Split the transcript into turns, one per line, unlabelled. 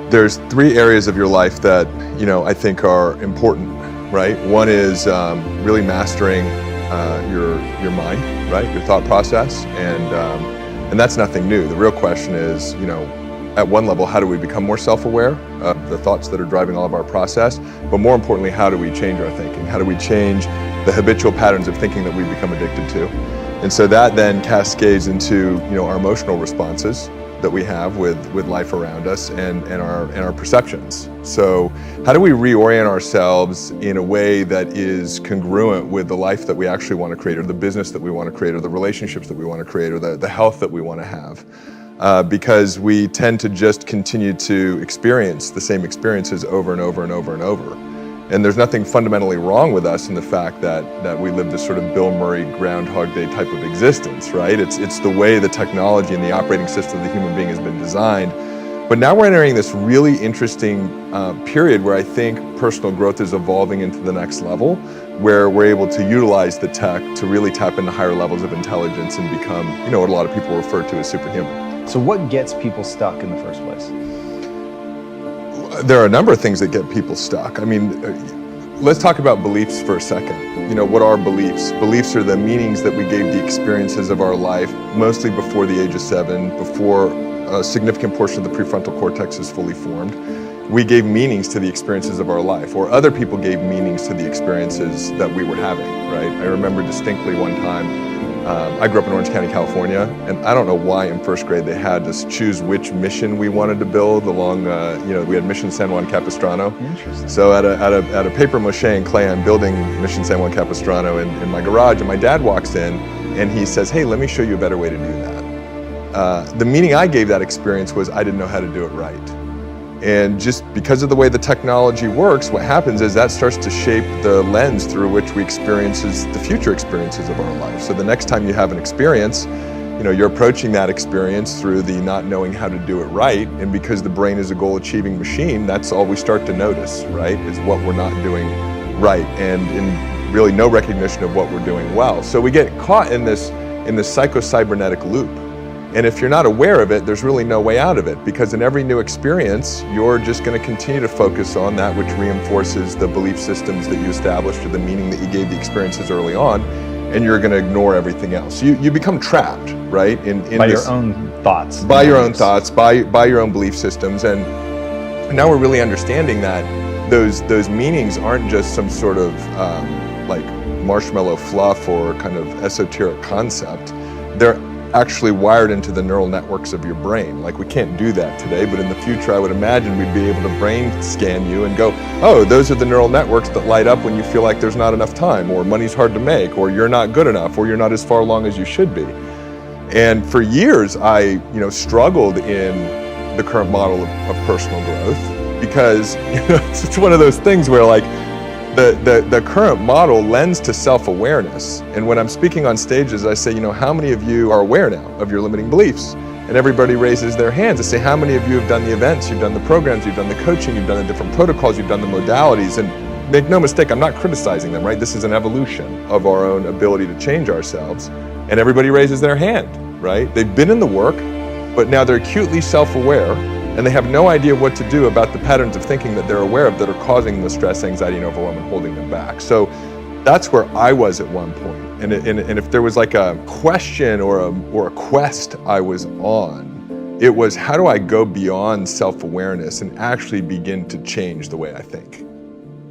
There's three areas of your life that, I think are important, right? One is really mastering your mind, right? Your thought process, and that's nothing new. The real question is, at one level, how do we become more self-aware of the thoughts that are driving all of our process? But more importantly, how do we change our thinking? How do we change the habitual patterns of thinking that we become addicted to? And so that then cascades into, our emotional responses that we have with life around us and our perceptions. So how do we reorient ourselves in a way that is congruent with the life that we actually want to create, or the business that we want to create, or the relationships that we want to create, or the health that we want to have? Because we tend to just continue to experience the same experiences over and over and over and over. And there's nothing fundamentally wrong with us in the fact that we live this sort of Bill Murray Groundhog Day type of existence, right? It's the way the technology and the operating system of the human being has been designed. But now we're entering this really interesting period where I think personal growth is evolving into the next level, where we're able to utilize the tech to really tap into higher levels of intelligence and become, what a lot of people refer to as superhuman.
So what gets people stuck in the first place?
There are a number of things that get people stuck. I mean, let's talk about beliefs for a second. What are beliefs? Beliefs are the meanings that we gave the experiences of our life, mostly before the age of 7, before a significant portion of the prefrontal cortex is fully formed. We gave meanings to the experiences of our life, or other people gave meanings to the experiences that we were having, right? I remember distinctly one time, I grew up in Orange County, California, and I don't know why in first grade they had us choose which mission we wanted to build along, we had Mission San Juan Capistrano.
Interesting.
So at a paper mache and clay, I'm building Mission San Juan Capistrano in my garage, and my dad walks in and he says, "Hey, let me show you a better way to do that." The meaning I gave that experience was I didn't know how to do it right. And just because of the way the technology works, what happens is that starts to shape the lens through which we experience the future experiences of our life. So the next time you have an experience, you're approaching that experience through the not knowing how to do it right. And because the brain is a goal-achieving machine, that's all we start to notice, right? Is what we're not doing right, and really no recognition of what we're doing well. So we get caught in this psycho-cybernetic loop. And if you're not aware of it, there's really no way out of it, because in every new experience, you're just going to continue to focus on that which reinforces the belief systems that you established or the meaning that you gave the experiences early on, and you're going to ignore everything else. You become trapped, right?
By your own thoughts.
By your own thoughts, by your own belief systems. And now we're really understanding that those meanings aren't just some sort of like marshmallow fluff or kind of esoteric concept. They're actually wired into the neural networks of your brain. Like, we can't do that today, but in the future I would imagine we'd be able to brain scan you and go, oh, those are the neural networks that light up when you feel like there's not enough time, or money's hard to make, or you're not good enough, or you're not as far along as you should be. And for years I struggled in the current model of personal growth, because it's one of those things where, like, the current model lends to self-awareness. And when I'm speaking on stages, I say, how many of you are aware now of your limiting beliefs? And everybody raises their hands. I say, how many of you have done the events, you've done the programs, you've done the coaching, you've done the different protocols, you've done the modalities? And make no mistake, I'm not criticizing them, right? This is an evolution of our own ability to change ourselves. And everybody raises their hand, right? They've been in the work, but now they're acutely self-aware, and they have no idea what to do about the patterns of thinking that they're aware of that are causing the stress, anxiety, and overwhelm and holding them back. So that's where I was at one point. And if there was like a question or a quest I was on, it was, how do I go beyond self-awareness and actually begin to change the way I think?